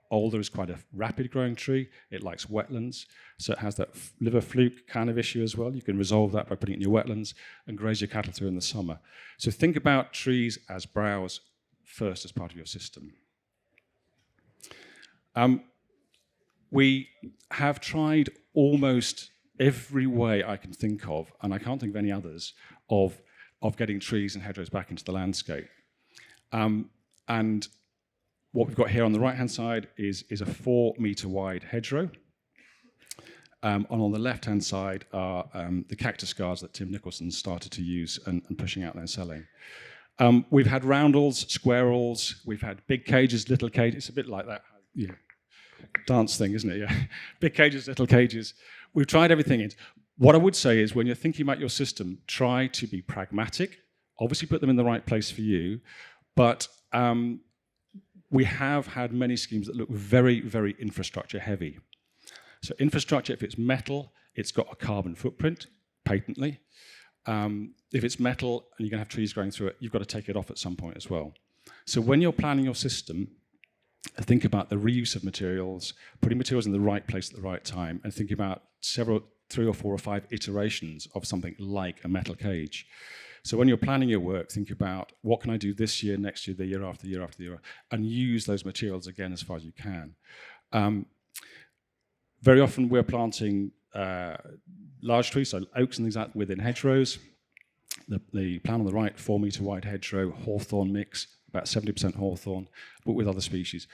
alder is quite a rapid growing tree. It likes wetlands, so it has that liver fluke kind of issue as well. You can resolve that by putting it in your wetlands and graze your cattle through in the summer. So think about trees as browse first as part of your system. We have tried almost every way I can think of, and I can't think of any others, of getting trees and hedgerows back into the landscape. And what we've got here on the right-hand side is a 4-metre wide hedgerow. And on the left-hand side are the cactus guards that Tim Nicholson started to use and pushing out there and selling. We've had roundels, squirrels, we've had big cages, little cages. It's a bit like that dance thing, isn't it? Yeah. Big cages, little cages. We've tried everything. What I would say is when you're thinking about your system, try to be pragmatic. Obviously put them in the right place for you. But we have had many schemes that look very, very infrastructure heavy. So infrastructure, if it's metal, it's got a carbon footprint, patently. If it's metal and you're going to have trees growing through it, you've got to take it off at some point as well. So when you're planning your system, think about the reuse of materials, putting materials in the right place at the right time, and think about 3 or 4 or 5 iterations of something like a metal cage. So when you're planning your work, think about what can I do this year, next year, the year after, the year after, the year after, and use those materials again as far as you can. Very often we're planting large trees, so oaks and things like that within hedgerows. the plan on the right, 4 metre wide hedgerow, hawthorn mix, about 70% hawthorn, but with other species.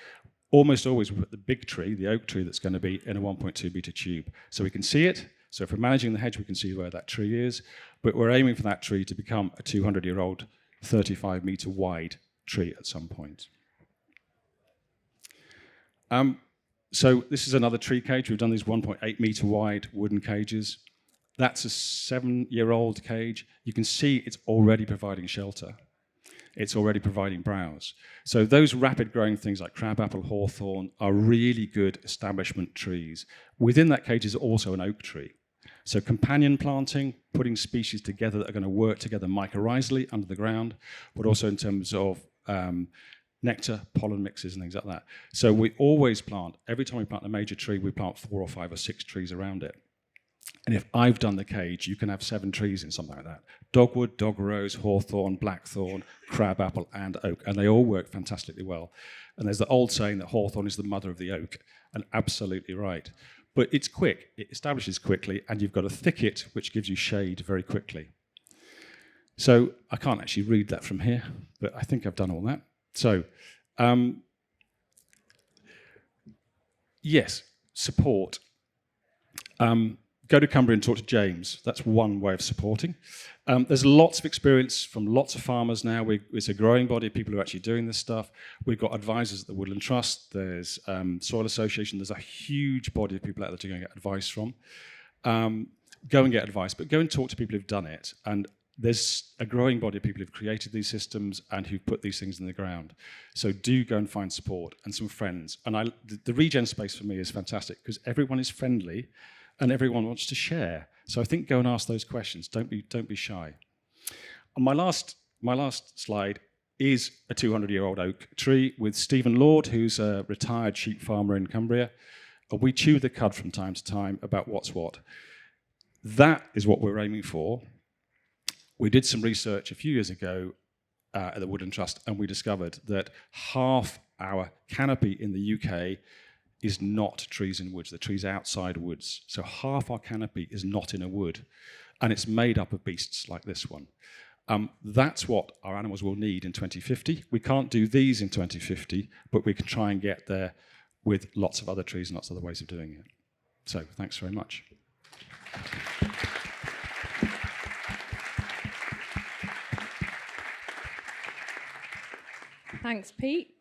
Almost always we put the big tree, the oak tree, that's going to be in a 1.2 metre tube. So we can see it. So if we're managing the hedge, we can see where that tree is. But we're aiming for that tree to become a 200-year-old, 35 metre wide tree at some point. So this is another tree cage. We've done these 1.8 metre wide wooden cages. That's a 7-year-old cage. You can see it's already providing shelter. It's already providing browse. So those rapid growing things like crabapple, hawthorn are really good establishment trees. Within that cage is also an oak tree. So companion planting, putting species together that are going to work together mycorrhizally under the ground, but also in terms of nectar, pollen mixes and things like that. So we always plant, every time we plant a major tree, we plant 4 or 5 or 6 trees around it. And if I've done the cage, you can have 7 trees in something like that. Dogwood, dog rose, hawthorn, blackthorn, crabapple and oak. And they all work fantastically well. And there's the old saying that hawthorn is the mother of the oak. And absolutely right. But it's quick, it establishes quickly, and you've got a thicket which gives you shade very quickly. So I can't actually read that from here, but I think I've done all that. So, yes, support. Go to Cumbria and talk to James. That's one way of supporting. There's lots of experience from lots of farmers now. It's a growing body of people who are actually doing this stuff. We've got advisors at the Woodland Trust. There's Soil Association. There's a huge body of people out there to go and get advice from. Go and get advice, but go and talk to people who've done it. And there's a growing body of people who've created these systems and who've put these things in the ground. So do go and find support and some friends. And the regen space for me is fantastic because everyone is friendly and everyone wants to share. So I think go and ask those questions. Don't be shy. And my last slide is a 200-year-old oak tree with Stephen Lord, who's a retired sheep farmer in Cumbria. And we chew the cud from time to time about what's what. That is what we're aiming for. We did some research a few years ago at the Woodland Trust, and we discovered that half our canopy in the UK is not trees in woods, the trees outside woods. So half our canopy is not in a wood, and it's made up of beasts like this one. That's what our animals will need in 2050. We can't do these in 2050, but we can try and get there with lots of other trees and lots of other ways of doing it. So thanks very much. Thanks, Pete.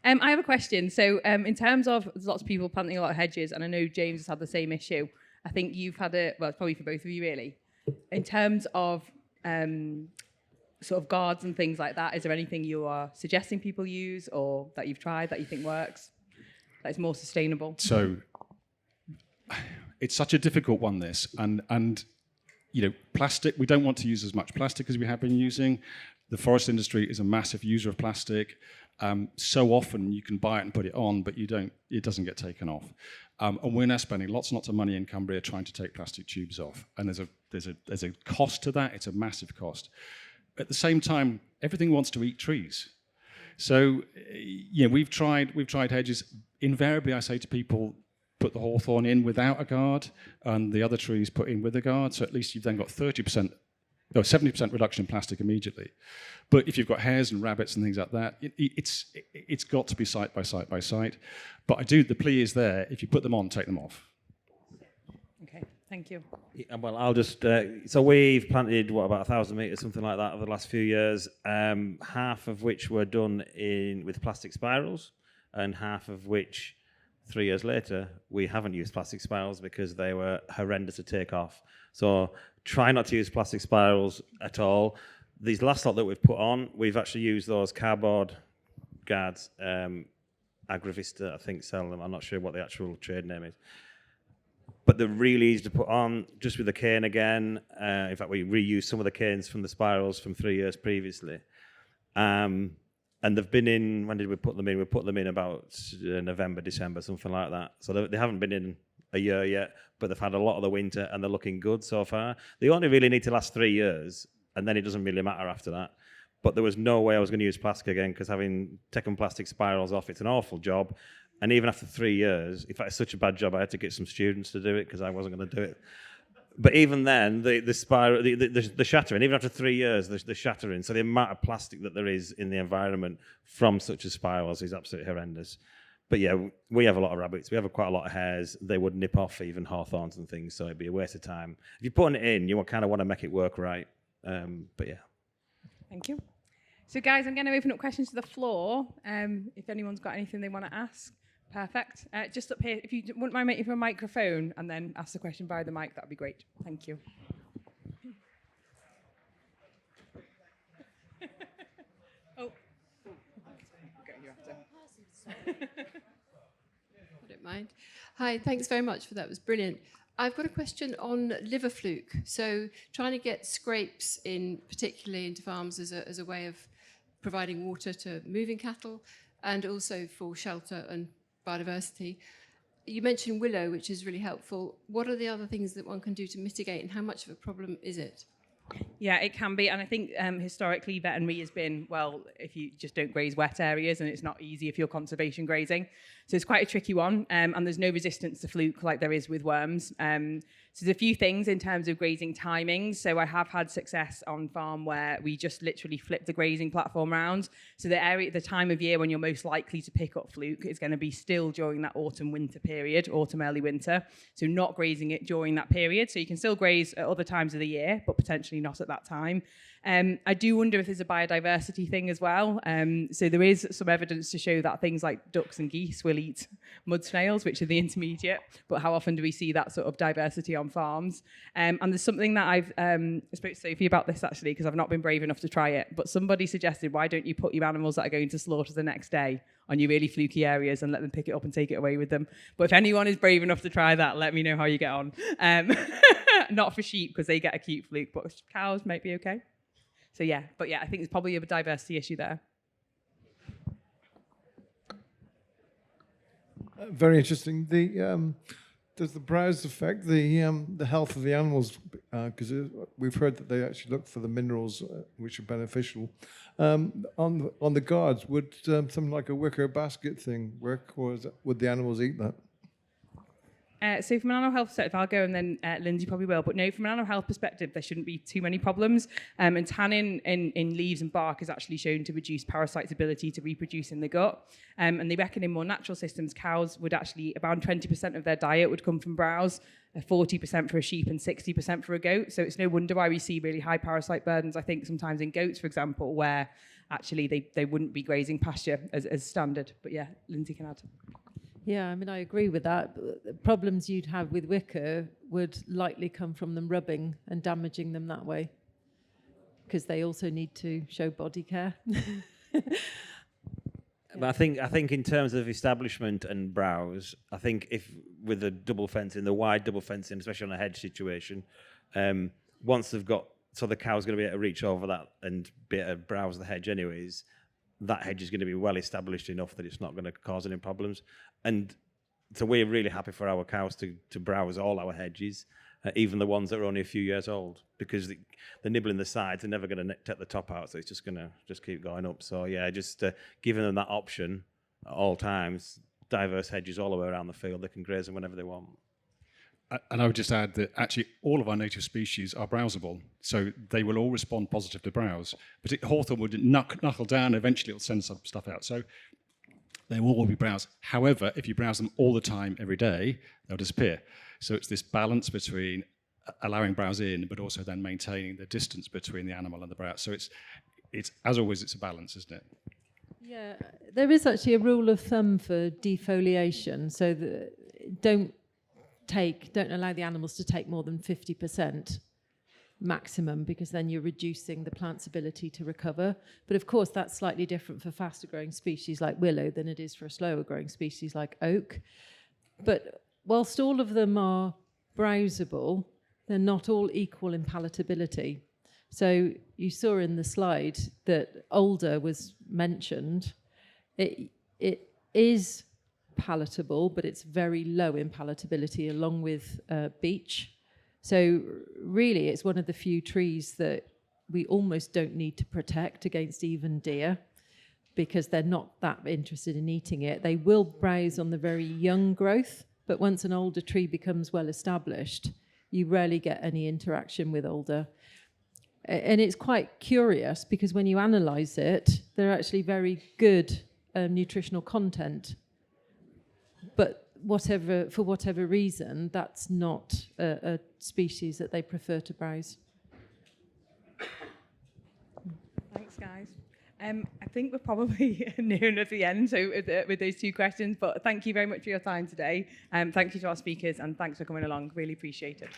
I have a question. So in terms of, there's lots of people planting a lot of hedges, and I know James has had the same issue. I think you've had it, well, it's probably for both of you, really. In terms of sort of guards and things like that, is there anything you are suggesting people use or that you've tried that you think works, that is more sustainable? So it's such a difficult one, this. And you know, plastic, we don't want to use as much plastic as we have been using. The forest industry is a massive user of plastic. So often you can buy it and put it on, but it doesn't get taken off. And we're now spending lots and lots of money in Cumbria trying to take plastic tubes off. And there's a cost to that. It's a massive cost. At the same time, everything wants to eat trees. So yeah, we've tried hedges. Invariably, I say to people, put the hawthorn in without a guard, and the other trees put in with a guard. So at least you've then got 70% reduction in plastic immediately. But if you've got hares and rabbits and things like that, it's got to be site by site by site. But the plea is there. If you put them on, take them off. Okay, thank you. Yeah, well, I'll just... so we've planted, about 1,000 metres, something like that, over the last few years, half of which were done with plastic spirals, and half of which, 3 years later, we haven't used plastic spirals because they were horrendous to take off. So try not to use plastic spirals at all. These last lot that we've put on, we've actually used those cardboard guards. Agravista, I think, sell them. I'm not sure what the actual trade name is. But they're really easy to put on, just with the cane again. In fact, we reused some of the canes from the spirals from 3 years previously. And they've been in, when did we put them in? We put them in about November, December, something like that. So they haven't been in a year yet, but they've had a lot of the winter and they're looking good so far. They only really need to last 3 years, and then it doesn't really matter after that. But there was no way I was going to use plastic again, because having taken plastic spirals off, it's an awful job. And even after 3 years, in fact, it's such a bad job, I had to get some students to do it because I wasn't going to do it. But even then, the spiral, the shattering, even after 3 years, the shattering, so the amount of plastic that there is in the environment from such a spirals is absolutely horrendous. But yeah, we have a lot of rabbits. We have quite a lot of hares. They would nip off even hawthorns and things, so it'd be a waste of time. If you're putting it in, you kind of want to make it work right. But yeah. Thank you. So guys, I'm going to open up questions to the floor. If anyone's got anything they want to ask. Perfect. Just up here, if you wouldn't mind waiting for a microphone and then ask the question by the mic, that would be great. Thank you. Oh. I don't mind. Hi, thanks very much for that. It was brilliant. I've got a question on liver fluke. So trying to get scrapes in, particularly into farms as a way of providing water to moving cattle and also for shelter and biodiversity. You mentioned willow, which is really helpful. What are the other things that one can do to mitigate, and how much of a problem is it? Yeah, it can be. And I think historically veterinary has been, well, if you just don't graze wet areas, and it's not easy if you're conservation grazing. So it's quite a tricky one. And there's no resistance to fluke like there is with worms. So there's a few things in terms of grazing timings. So I have had success on farm where we just literally flip the grazing platform round. So the time of year when you're most likely to pick up fluke is going to be still during that autumn-winter period, autumn, early winter. So not grazing it during that period. So you can still graze at other times of the year, but potentially not at that time. I do wonder if there's a biodiversity thing as well. So there is some evidence to show that things like ducks and geese will eat mud snails, which are the intermediate. But how often do we see that sort of diversity on farms? And there's something that I spoke to Sophie about this actually, because I've not been brave enough to try it. But somebody suggested, why don't you put your animals that are going to slaughter the next day on your really fluky areas and let them pick it up and take it away with them? But if anyone is brave enough to try that, let me know how you get on. Not for sheep, because they get a cute fluke, but cows might be okay. So yeah, but yeah, I think there's probably a diversity issue there. Very interesting. Does the browse affect the health of the animals? Because we've heard that they actually look for the minerals which are beneficial. On the guards, would something like a wicker basket thing work, or would the animals eat that? So from an animal health perspective, I'll go and then Lindsay probably will. But no, from an animal health perspective, there shouldn't be too many problems. And tannin in leaves and bark is actually shown to reduce parasites' ability to reproduce in the gut. And they reckon in more natural systems, cows would actually, around 20% of their diet would come from browse, 40% for a sheep and 60% for a goat. So it's no wonder why we see really high parasite burdens, I think, sometimes in goats, for example, where actually they wouldn't be grazing pasture as standard. But yeah, Lindsay can add. Yeah, I mean, I agree with that. The problems you'd have with wicker would likely come from them rubbing and damaging them that way, because they also need to show body care. But I think in terms of establishment and browse, I think if with the double fencing, the wide double fencing, especially on a hedge situation, once they've got, so the cow's going to be able to reach over that and be able to browse the hedge anyways, that hedge is going to be well established enough that it's not going to cause any problems. And so we're really happy for our cows to browse all our hedges, even the ones that are only a few years old, because they're nibbling the sides, they're never going to take the top out, so it's just going to keep going up. So yeah, just giving them that option at all times, diverse hedges all the way around the field, they can graze them whenever they want. And I would just add that actually all of our native species are browsable, so they will all respond positive to browse. But hawthorn would knuckle down, eventually it'll send some stuff out. So they will all be browsed. However, if you browse them all the time, every day, they'll disappear. So it's this balance between allowing browse in, but also then maintaining the distance between the animal and the browse. So it's as always, it's a balance, isn't it? Yeah, there is actually a rule of thumb for defoliation, so that don't allow the animals to take more than 50% maximum, because then you're reducing the plant's ability to recover. But of course, that's slightly different for faster growing species like willow than it is for a slower growing species like oak. But whilst all of them are browsable, they're not all equal in palatability. So you saw in the slide that alder was mentioned. It is palatable, but it's very low in palatability, along with beech. So really, it's one of the few trees that we almost don't need to protect against even deer, because they're not that interested in eating it. They will browse on the very young growth, but once an older tree becomes well established, You rarely get any interaction with older. And it's quite curious because when you analyse it, they're actually very good nutritional content. But for whatever reason, that's not a species that they prefer to browse. Thanks, guys. I think we're probably near enough the end so with those two questions, but thank you very much for your time today. Thank you to our speakers, and thanks for coming along. Really appreciate it.